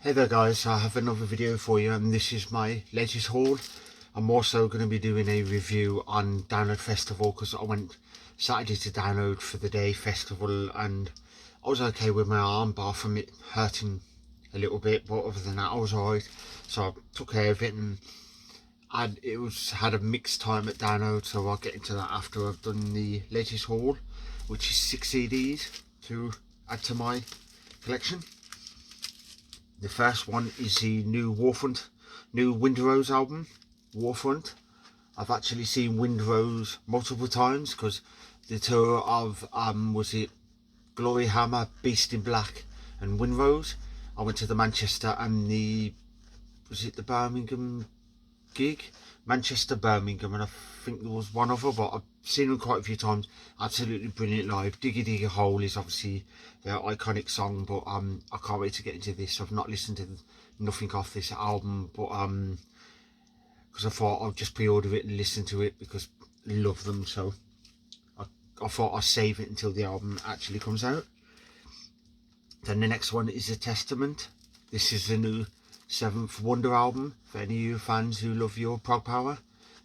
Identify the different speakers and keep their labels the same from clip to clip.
Speaker 1: Hey there guys, I have another video for you and this is my latest haul. I'm also going to be doing a review on Download Festival because I went Saturday to Download for the day festival and I was okay with my arm bar from it hurting a little bit, but other than that I was alright. So I took care of it and had a mixed time at Download, so I'll get into that after I've done the latest haul, which is 6 CDs to add to my collection. The first one is the new Warfront, new Wind Rose album, Warfront. I've actually seen Wind Rose multiple times because the tour of, was it Glory Hammer, Beast in Black and Wind Rose. I went to the Manchester and the Birmingham gig? Manchester, Birmingham, and I think there was one other, but I've seen them quite a few times. Absolutely brilliant live. Diggy Diggy Hole is obviously their iconic song, but I can't wait to get into this. I've not listened to nothing off this album, but because I thought I'll just pre-order it and listen to it because I love them, so I thought I'll save it until the album actually comes out. Then the next one is A Testament. This is the new Seventh Wonder album for any of you fans who love your prog power.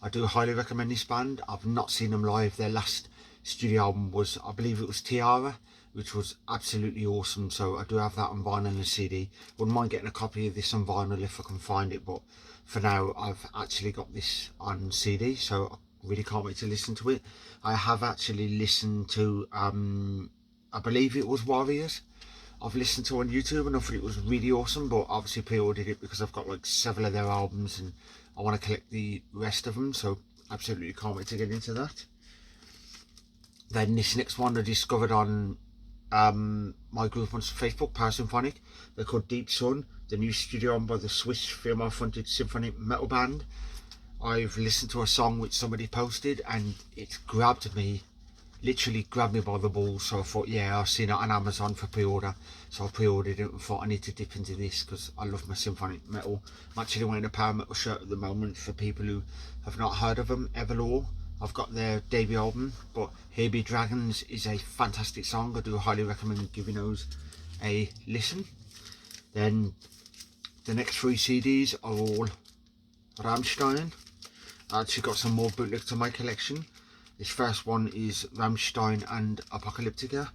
Speaker 1: I do highly recommend this band. I've not seen them live. Their last studio album was, I believe it was Tiara, which was absolutely awesome, so I do have that on vinyl and CD. Wouldn't mind getting a copy of this on vinyl if I can find it, but for now I've actually got this on CD, so I really can't wait to listen to it. I have actually listened to I believe it was Warriors. I've listened to on YouTube and I thought it was really awesome, but obviously pre-ordered it because I've got like several of their albums and I want to collect the rest of them, so absolutely can't wait to get into that. Then this next one I discovered on my group on Facebook, Parasymphonic. They're called Deep Sun, the new studio album by the Swiss female-fronted symphonic metal band. I've listened to a song which somebody posted and it grabbed me, literally grabbed me by the balls, so I thought, yeah, I've seen it on Amazon for pre-order, so I pre-ordered it and thought I need to dip into this because I love my symphonic metal. I'm actually wearing a power metal shirt at the moment for people who have not heard of them. Everlaw, I've got their debut album, but Here Be Dragons is a fantastic song. I do highly recommend giving those a listen. Then the next 3 CDs are all Ramstein. I actually got some more bootleg to my collection. This first one is Ramstein and Apocalyptica,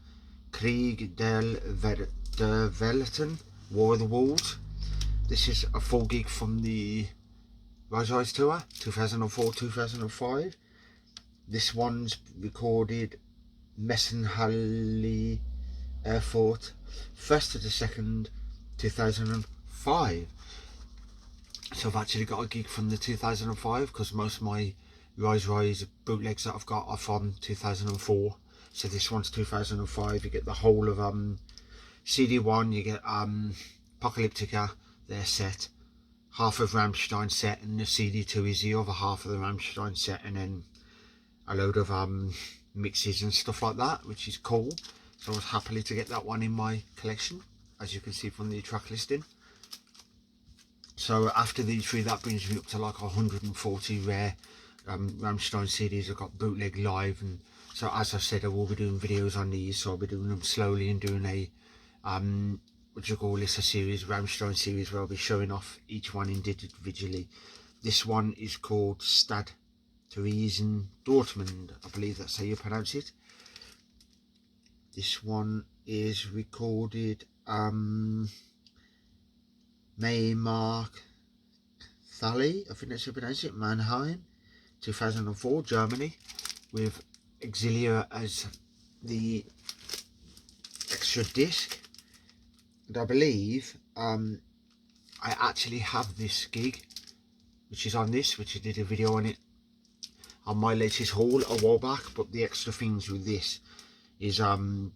Speaker 1: Krieg der Welten, War of the Worlds. This is a full gig from the Rise tour, 2004-2005. This one's recorded Messenhalle Erfurt, 1st to the 2nd, 2005. So I've actually got a gig from the 2005 because most of my Rise bootlegs that I've got are from 2004, so this one's 2005. You get the whole of CD1, you get Apocalyptica, their set, half of Ramstein set, and the CD2 is the other half of the Ramstein set, and then a load of mixes and stuff like that, which is cool. So I was happily to get that one in my collection, as you can see from the track listing. So after these 3, that brings me up to like 140 rare Ramstein CDs. I've got bootleg live, and so as I said, I will be doing videos on these, so I'll be doing them slowly and doing a what do you call this, a series, Ramstein series, where I'll be showing off each one individually. This one is called Stad Theresen Dortmund, I believe that's how you pronounce it. This one is recorded Maymark Thali, I think that's how you pronounce it, Mannheim, 2004, Germany, with Exilia as the extra disc. And I believe I actually have this gig, which is on this, which I did a video on it on my latest haul a while back, but the extra things with this is 2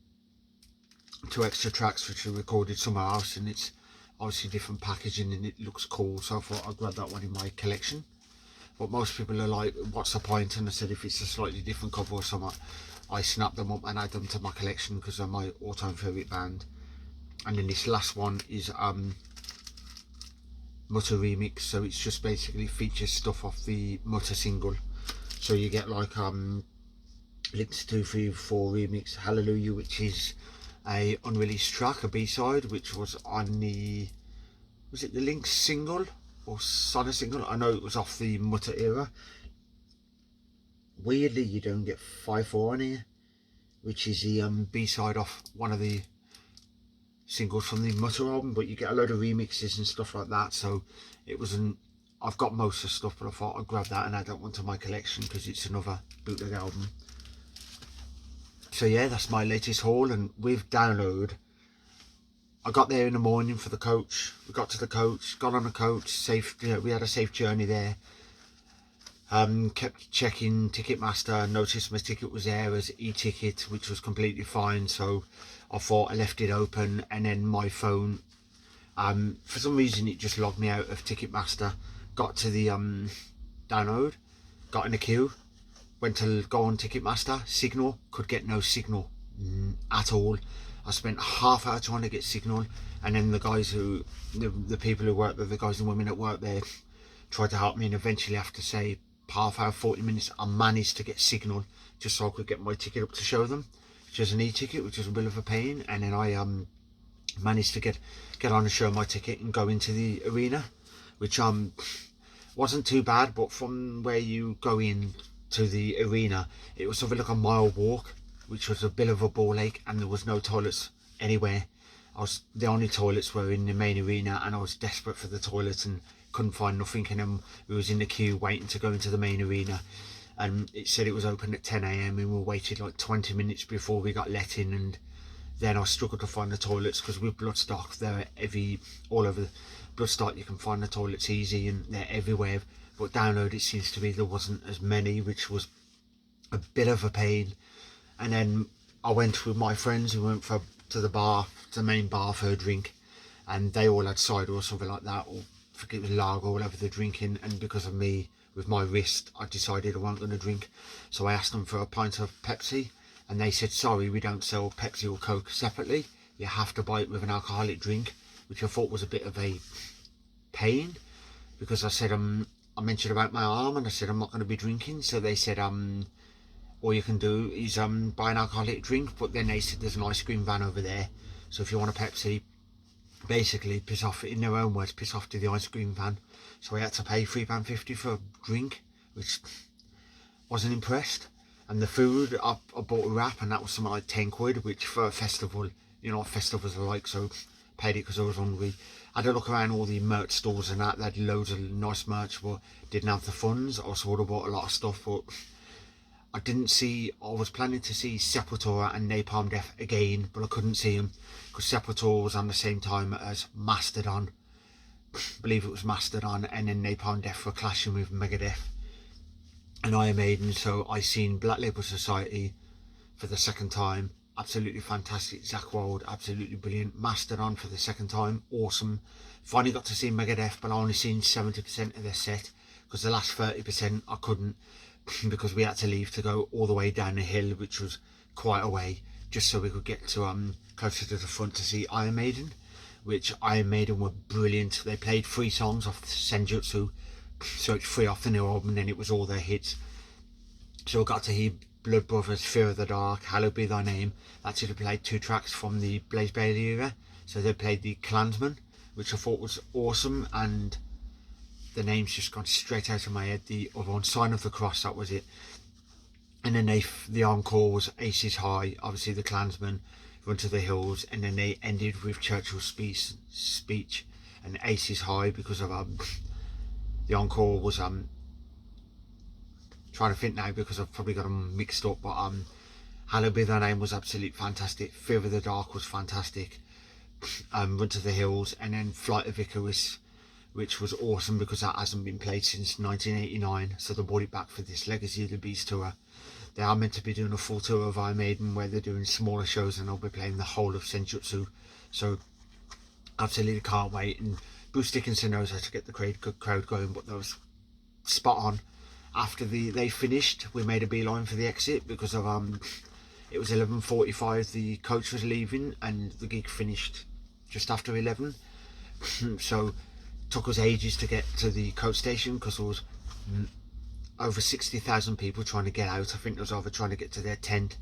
Speaker 1: extra tracks which are recorded somewhere else, and it's obviously different packaging and it looks cool, so I thought I'd grab that one in my collection. But most people are like, what's the point? And I said if it's a slightly different cover or something, I snap them up and add them to my collection because they're my all-time favourite band. And then this last one is Mutter remix, so it's just basically features stuff off the Mutter single. So you get like Links 2, 3, 4 remix, Hallelujah, which is a unreleased track, a B-side, which was on the was it the Lynx single or Sonic single? I know it was off the Mutter era. Weirdly, you don't get 5-4 on here, which is the B-side off one of the singles from the Mutter album, but you get a load of remixes and stuff like that. So it wasn't, I've got most of the stuff, but I thought I'd grab that and add that one to my collection because it's another bootleg album. So yeah, that's my latest haul. And with download, I got there in the morning for the coach. We got to the coach, got on the coach, safe, you know, we had a safe journey there. Kept checking Ticketmaster, noticed my ticket was there as e-ticket, which was completely fine. So I thought I left it open, and then my phone, for some reason it just logged me out of Ticketmaster. Got to the download, got in the queue, went to go on Ticketmaster, signal, could get no signal at all. I spent half hour trying to get signal, and then the guys who, the people who work there, the guys and women that work there, tried to help me, and eventually after say half hour, 40 minutes, I managed to get signal just so I could get my ticket up to show them, which is an e-ticket, which was a bit of a pain. And then I managed to get on and show my ticket and go into the arena, which wasn't too bad, but from where you go in to the arena, it was something like a mile walk, which was a bit of a ball ache, and there was no toilets anywhere. The only toilets were in the main arena, and I was desperate for the toilets and couldn't find nothing. And then we was in the queue waiting to go into the main arena, and it said it was open at 10 AM and we waited like 20 minutes before we got let in. And then I struggled to find the toilets because with Bloodstock, they're all over the Bloodstock. You can find the toilets easy and they're everywhere, but download it seems to be there wasn't as many, which was a bit of a pain. And then I went with my friends who went to the bar, to the main bar, for a drink, and they all had cider or something like that, or I forget, it was lager or whatever they're drinking. And because of me with my wrist, I decided I wasn't going to drink, so I asked them for a pint of Pepsi, and they said, sorry, we don't sell Pepsi or Coke separately, you have to buy it with an alcoholic drink, which I thought was a bit of a pain, because I said I mentioned about my arm and I said I'm not going to be drinking. So they said all you can do is buy an alcoholic drink, but then they said there's an ice cream van over there, so if you want a Pepsi, basically piss off, in their own words, piss off to the ice cream van. So I had to pay £3.50 for a drink, which wasn't impressed. And the food, I bought a wrap, and that was something like 10 quid, which for a festival, you know what festivals are like, so paid it because I was hungry. I had a look around all the merch stores and that, they had loads of nice merch, but didn't have the funds. I also would have bought a lot of stuff, but I didn't see, I was planning to see Sepultura and Napalm Death again, but I couldn't see them because Sepultura was on the same time as Mastodon. I believe it was Mastodon, and then Napalm Death were clashing with Megadeth and Iron Maiden. So I seen Black Label Society for the second time, absolutely fantastic. Zakk Wylde, absolutely brilliant. Mastodon for the second time, awesome. Finally got to see Megadeth, but I only seen 70% of their set because the last 30% I couldn't, because we had to leave to go all the way down the hill, which was quite a way, just so we could get to closer to the front to see Iron Maiden, which Iron Maiden were brilliant. They played 3 songs off Senjutsu, so it's 3 off the new album, and then it was all their hits. So I got to hear Blood Brothers, Fear of the Dark, Hallowed Be Thy Name. Actually played 2 tracks from the Blaze Bayley era. So they played the Klansman, which I thought was awesome, and the name's just gone straight out of my head. The other one, Sign of the Cross, that was it. And then the encore was Aces High, obviously the Klansman, Run to the Hills, and then they ended with Churchill's speech and Aces High, because of the encore was trying to think now because I've probably got them mixed up, but Hallowed Be Thy Name was absolutely fantastic. Fear of the Dark was fantastic. Run to the Hills, and then Flight of Icarus, which was awesome because that hasn't been played since 1989, so they brought it back for this Legacy of the Beast tour. They are meant to be doing a full tour of Iron Maiden where they're doing smaller shows, and they'll be playing the whole of Senjutsu, so absolutely can't wait. And Bruce Dickinson knows how to get the crowd going, but that was spot on. After they finished, we made a beeline for the exit because of it was 11:45, the coach was leaving, and the gig finished just after 11. So took us ages to get to the coach station because there was over 60,000 people trying to get out. I think there was over trying to get to their tent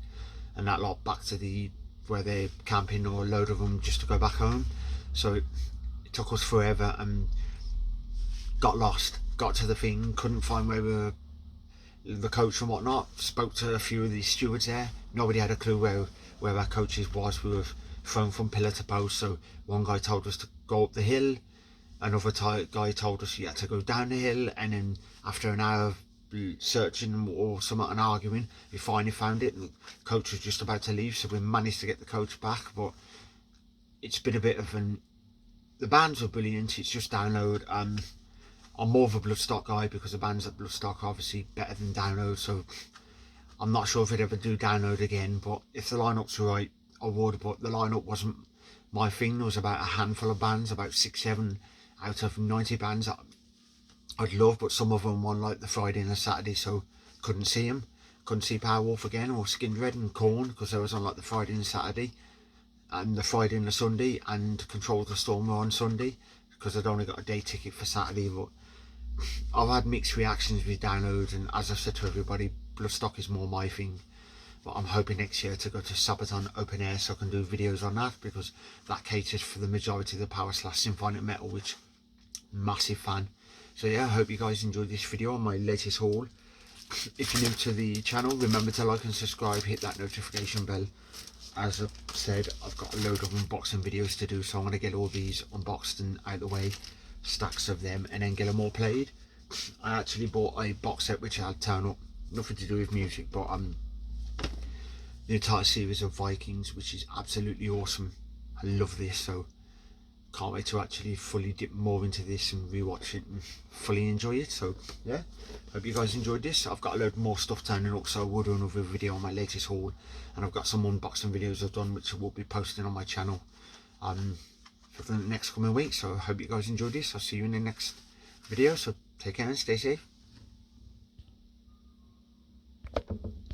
Speaker 1: and that lot back to where they're camping, or a load of them just to go back home. So it took us forever and got lost. Got to the thing, couldn't find where we were, the coach and whatnot. Spoke to a few of the stewards there. Nobody had a clue where our coaches was. We were thrown from pillar to post. So one guy told us to go up the hill, another guy told us you had to go down the hill, and then after an hour of searching or something and arguing, we finally found it. And the coach was just about to leave, so we managed to get the coach back. But it's been a bit of an... The bands were brilliant. It's just download. I'm more of a Bloodstock guy because the bands at Bloodstock are obviously better than download, so I'm not sure if I'd ever do download again. But if the lineup's right, I would. But the lineup wasn't my thing. There was about a handful of bands, about 6-7 out of 90 bands that I'd love, but some of them won like the Friday and the Saturday, so couldn't see them. Couldn't see Powerwolf again, or Skindred and Korn, because they was on like the Friday and Saturday, and the Friday and the Sunday, and Control the Storm were on Sunday, because I'd only got a day ticket for Saturday. But I've had mixed reactions with downloads, and as I've said to everybody, Bloodstock is more my thing. But I'm hoping next year to go to Sabaton open air so I can do videos on that, because that caters for the majority of the power slash symphonic metal, which massive fan. So yeah, I hope you guys enjoyed this video on my latest haul. If you're new to the channel, remember to like and subscribe, hit that notification bell. As I said, I've got a load of unboxing videos to do, so I'm going to get all these unboxed and out of the way, stacks of them, and then get them all played. I actually bought a box set which I'll turn up, nothing to do with music, but the entire series of Vikings, which is absolutely awesome. I love this, so can't wait to actually fully dip more into this and rewatch it and fully enjoy it. So yeah, hope you guys enjoyed this. I've got a load more stuff turning up, so I will do another video on my latest haul, and I've got some unboxing videos I've done which I will be posting on my channel for the next coming week. So I hope you guys enjoyed this. I'll see you in the next video, so take care and stay safe.